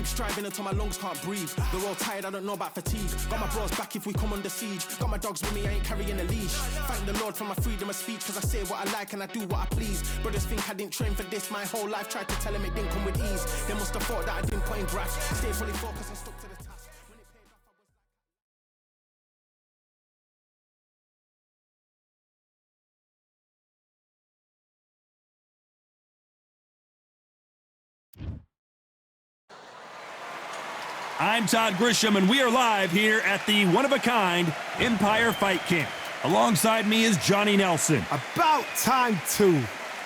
keep striving until my lungs can't breathe. They're all tired, I don't know about fatigue. Got my bros back if we come under siege. Got my dogs with me, I ain't carrying a leash. Thank the Lord for my freedom of speech, cause I say what I like and I do what I please. Brothers think I didn't train for this my whole life. Tried to tell them it didn't come with ease. They must have thought that I didn't put in graft. Stay fully focused and stuck to the task. When it paid off, I was I'm Todd Grisham, and we are live here at the one-of-a-kind Empire Fight Camp. Alongside me is Johnny Nelson. About time, too.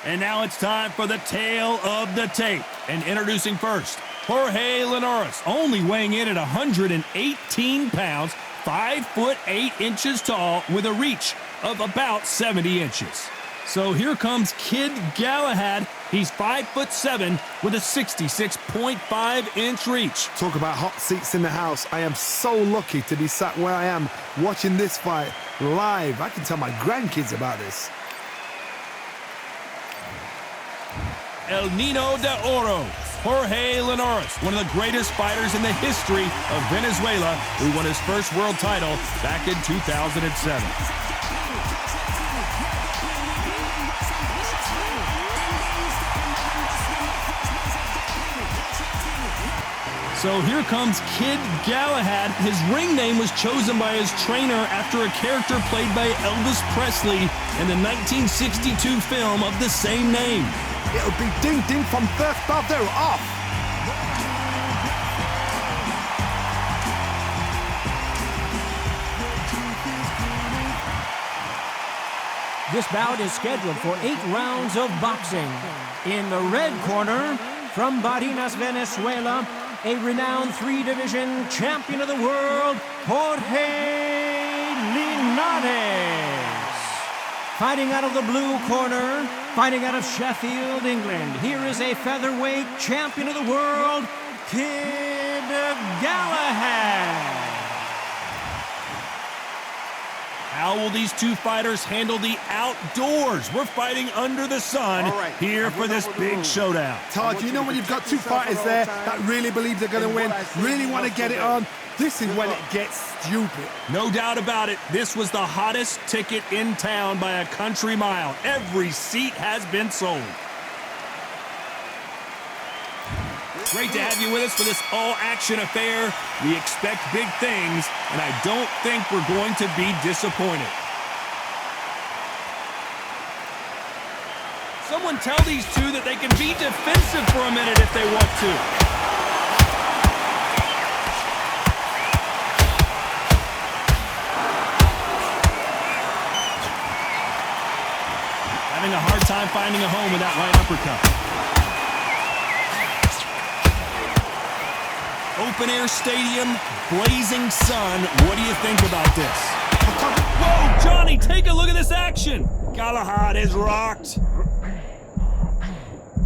And now it's time for the tale of the tape. And introducing first, Jorge Linares, only weighing in at 118 pounds, 5'8" tall, with a reach of about 70 inches. So here comes Kid Galahad. He's 5'7" with a 66.5-inch reach. Talk about hot seats in the house. I am so lucky to be sat where I am watching this fight live. I can tell my grandkids about this. El Nino de Oro, Jorge Linares, one of the greatest fighters in the history of Venezuela, who won his first world title back in 2007. So here comes Kid Galahad. His ring name was chosen by his trainer after a character played by Elvis Presley in the 1962 film of the same name. It'll be Ding Ding from First Baldero off. This bout is scheduled for 8 rounds of boxing. In the red corner, from Barinas, Venezuela, a renowned 3-division champion of the world, Jorge Linares. Fighting out of the blue corner, fighting out of Sheffield, England, here is a featherweight champion of the world, Kid Galahad. How will these two fighters handle the outdoors? We're fighting under the sun here for this big showdown. Todd, you know when you've got two fighters there that really believe they're going to win, really want to get it on, this is when it gets stupid. No doubt about it, this was the hottest ticket in town by a country mile. Every seat has been sold. Great to have you with us for this all-action affair. We expect big things, and I don't think we're going to be disappointed. Someone tell these two that they can be defensive for a minute if they want to. Having a hard time finding a home with that right uppercut. Open-air stadium, blazing sun. What do you think about this? Whoa, Johnny, take a look at this action. Galahad is rocked.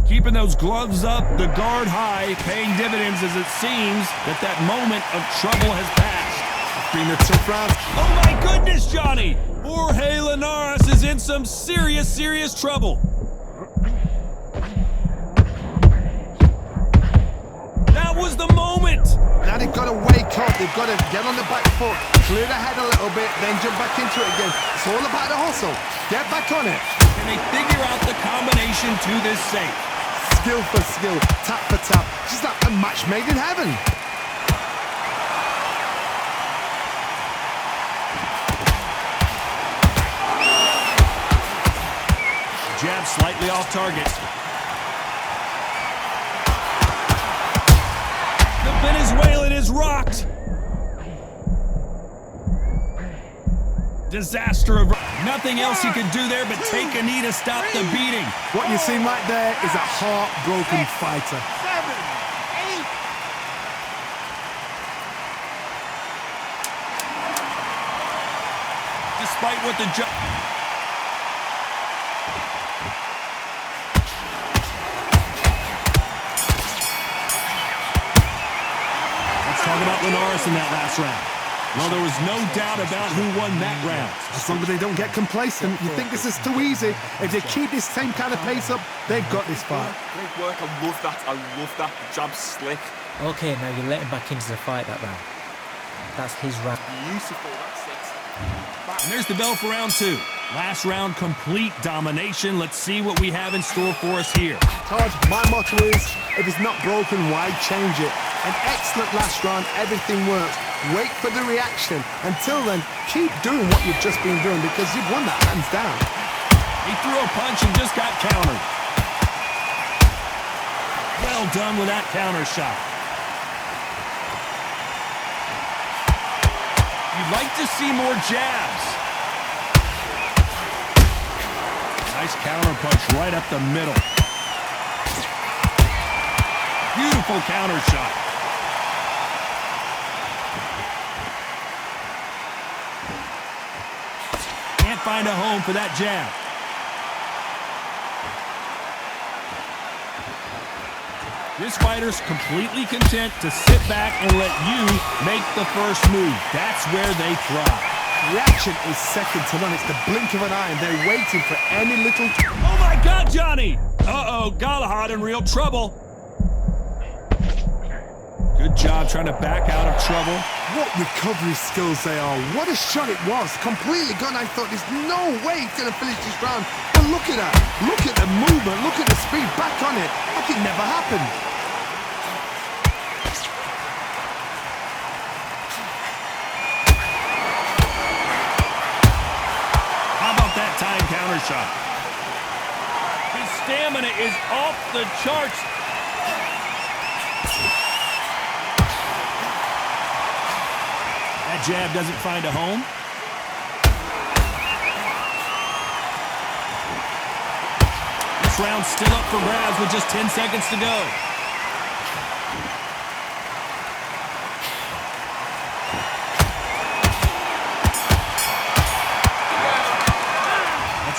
Keeping those gloves up, the guard high, paying dividends as it seems that moment of trouble has passed. It's been a tough round. Oh my goodness, Johnny! Jorge Linares is in some serious trouble. That was the moment! Now they've got to wake up, they've got to get on the back foot, clear the head a little bit, then jump back into it again. It's all about the hustle. Get back on it. Can they figure out the combination to this safe? Skill for skill, tap for tap. Just like a match made in heaven. Jab slightly off target. The Venezuelan is rocked. Disaster of... Nothing else he could do there but take a knee to stop the beating. What you're seeing right there is a heartbroken fighter. 7, 8. Despite what the judge... Let's talk about Linares in that last round. Well, there was no doubt about who won that round. As long as they don't get complacent, you think this is too easy. If they keep this same kind of pace up, they've got this fight. Great work. I love that. I love that. Jab slick. Okay, now you're letting back into the fight that round. That's his round. Beautiful, that's it. And there's the bell for round 2. Last round, complete domination. Let's see what we have in store for us here. Todd, my motto is, if it's not broken, why change it? An excellent last round, everything works. Wait for the reaction. Until then, keep doing what you've just been doing because you've won that hands down. He threw a punch and just got countered. Well done with that counter shot. You'd like to see more jabs. Nice counter punch right up the middle. Beautiful counter shot. Can't find a home for that jab. This fighter's completely content to sit back and let you make the first move. That's where they thrive. Reaction is second to none. It's the blink of an eye, and they're waiting for any little... Oh my God, Johnny! Uh-oh, Galahad in real trouble. Good job trying to back out of trouble. What recovery skills they are. What a shot it was. Completely gone. I thought there's no way he's going to finish this round. But look at that. Look at the movement. Look at the speed. Back on it. Like it never happened. That time counter shot. His stamina is off the charts. That jab doesn't find a home. This round's still up for grabs with just 10 seconds to go.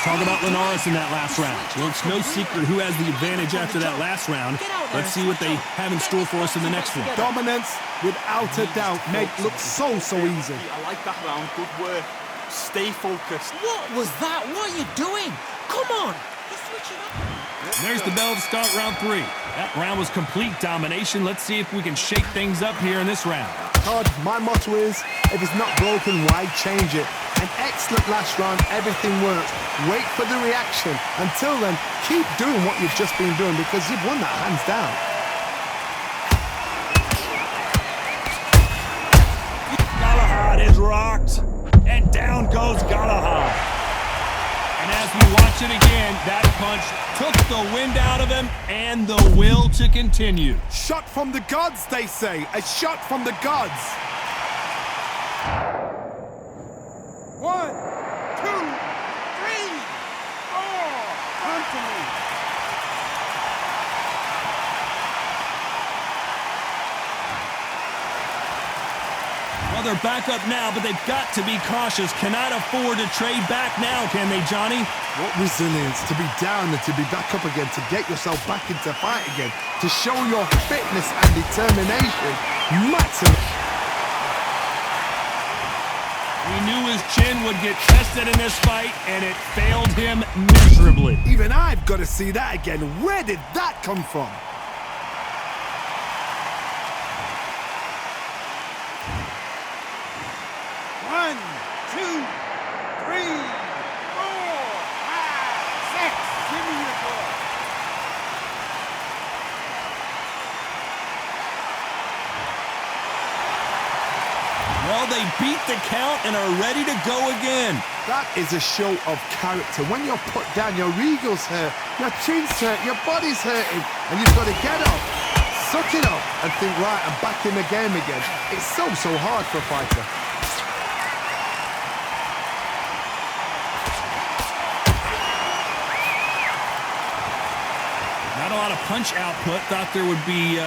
Talk about Linares in that last round. Well, it's no secret who has the advantage after that last round. Let's see what they have in store for us in the next one. Dominance, without a doubt, made look so easy. I like that round. Good work. Stay focused. What was that? What are you doing? Come on. You're switching up. There's the bell to start round 3. That round was complete domination. Let's see if we can shake things up here in this round. Todd, my motto is, if it's not broken, why change it? An excellent last round, everything works. Wait for the reaction. Until then, keep doing what you've just been doing because you've won that hands down. Galahad is rocked, and down goes Galahad. And as we watch it again, that punch took the wind out of him and the will to continue. Shot from the gods, they say. A shot from the gods. 1, 2, 3, 4. Come to me. Well, they're back up now, but they've got to be cautious. Cannot afford to trade back now, can they, Johnny? What resilience to be down and to be back up again, to get yourself back into fight again, to show your fitness and determination. Massive. We knew his chin would get tested in this fight, and it failed him miserably. Even I've got to see that again. Where did that come from? One, 2, 3, 4, 5, 6. Give me your ball. Well, they beat the count and are ready to go again. That is a show of character. When you're put down, your ego's hurt, your chin's hurt, your body's hurting, and you've got to get up, suck it up, and think, right, I'm back in the game again. It's so hard for a fighter. Not a lot of punch output. Thought there would be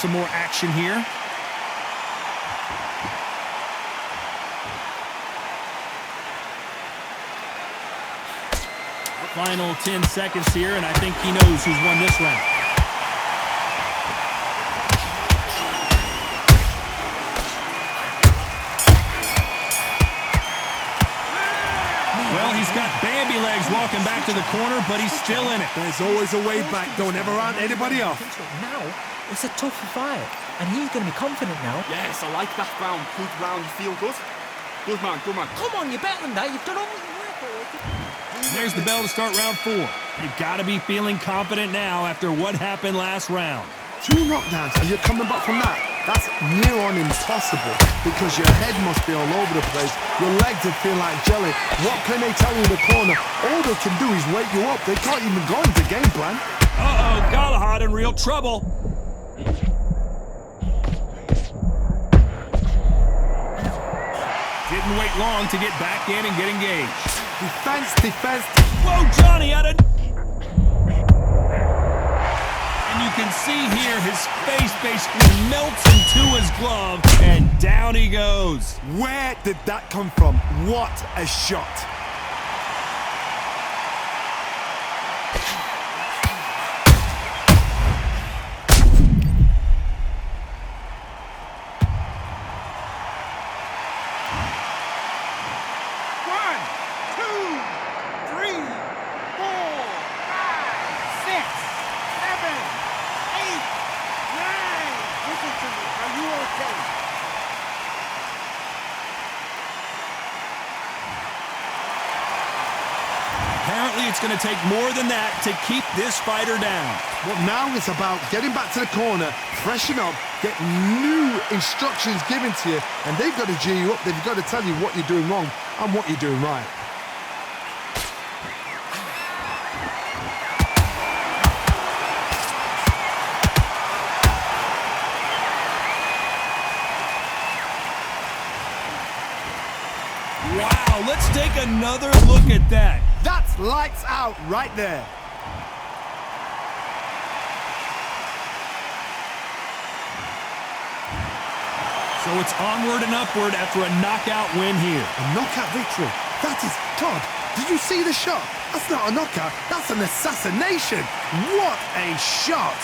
some more action here. Final 10 seconds here, and I think he knows who's won this round. Well, he's got Bambi legs walking back to the corner, but he's still in it. There's always a way back. Don't ever round anybody off. Now It's a tough fight, and he's going to be confident now. Yes, I like that round. Good round. You feel good? Good man, good man. Come on, you're better than that. You've done all the work. There's the bell to start round 4. You've got to be feeling confident now after what happened last round. 2 knockdowns and you're coming back from that. That's near on impossible because your head must be all over the place. Your legs would feel like jelly. What can they tell you in the corner? All they can do is wake you up. They can't even go into game plan. Uh-oh, Galahad in real trouble. Didn't wait long to get back in and get engaged. Defense, defense. Whoa, Johnny out of... And you can see here his face basically melts into his glove, and down he goes. Where did that come from? What a shot. Apparently it's going to take more than that to keep this fighter down. But now it's about getting back to the corner, freshen up, get new instructions given to you, and they've got to G you up. They've got to tell you what you're doing wrong and what you're doing right. Wow, let's take another look at that. That's lights out right there. So it's onward and upward after a knockout win here. A knockout victory. That is, God, did you see the shot? That's not a knockout, that's an assassination. What a shot.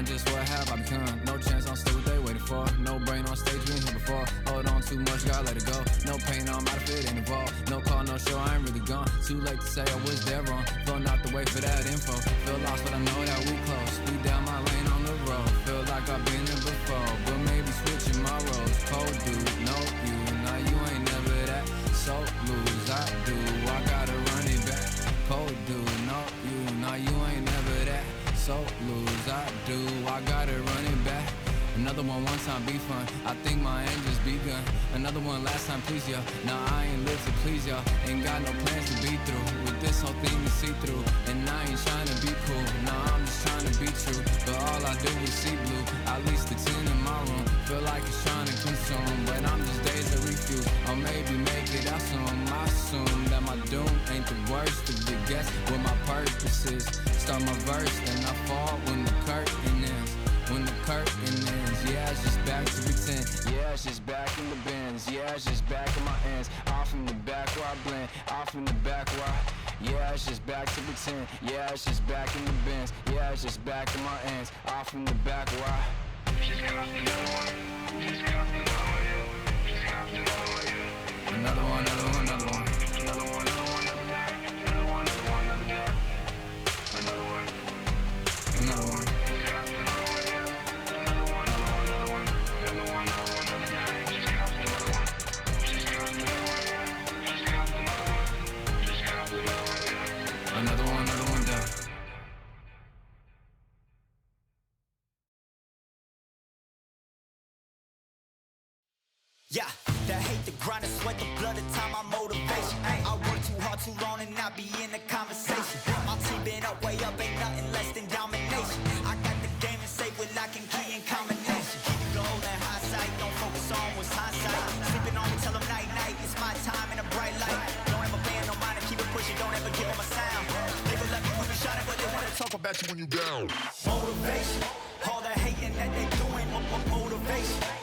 man, just what have I become? No chance, I'm still what they waiting for. No brain on stage, been here before. Hold on too much, gotta let it go. No pain, I'm out of it, ain't involved. No call, no show, I ain't really gone. Too late to say I was dead wrong. Feel not the way for that info. Feel lost, but I know that we close. We down my lane on the road. Feel like I've been there before, but maybe switching my roles. Cold dude, no you, now you ain't never that. So lose, I do, I gotta run it back. Cold dude, no you, now you ain't never that. So lose, I do, I gotta run it back. Another one time be fun, I think my aim just begun. Another one last time please ya. Nah, I ain't live to please ya. Ain't got no plans to be through with this whole thing to see through. And I ain't trying to be cool, nah, I'm just trying to be true. But all I do is see blue, at least the 10 in my room. Feel like it's trying to consume, but I'm just days of refuse. Or maybe make it out soon. I assume that my doom ain't the worst of the guess what my purpose is. Start my verse, then I fall when the curtain ends. When the curtain ends, yeah, it's just back to pretend. Yeah, it's just back in the bins. Yeah, it's just back in my ends. Off in the back where I blend. Off in the back where I... Yeah, it's just back to pretend. Yeah, it's just back in the bins. Yeah, it's just back in my ends. Off in the back where I... Another one, another one, another one. Another one, another one, another one, another one. Another one. Another one down. Yeah, the hate, the grind, the sweat, the blood, the time, my motivation. I work too hard, too long, and not be in the conversation. My team been up, way up, ain't nothing less than domination. I got the game and safe with lock and key and combination. Keep it low and high sight, don't focus on what's hindsight. Sleeping on me, tell them night, night, it's my time in a bright light. Don't ever band, no mind, and keep it pushing, don't ever give them a sound. They gon' let me move and shining, but they wanna talk about you when you down. Motivation, all the hating that they doing, motivation.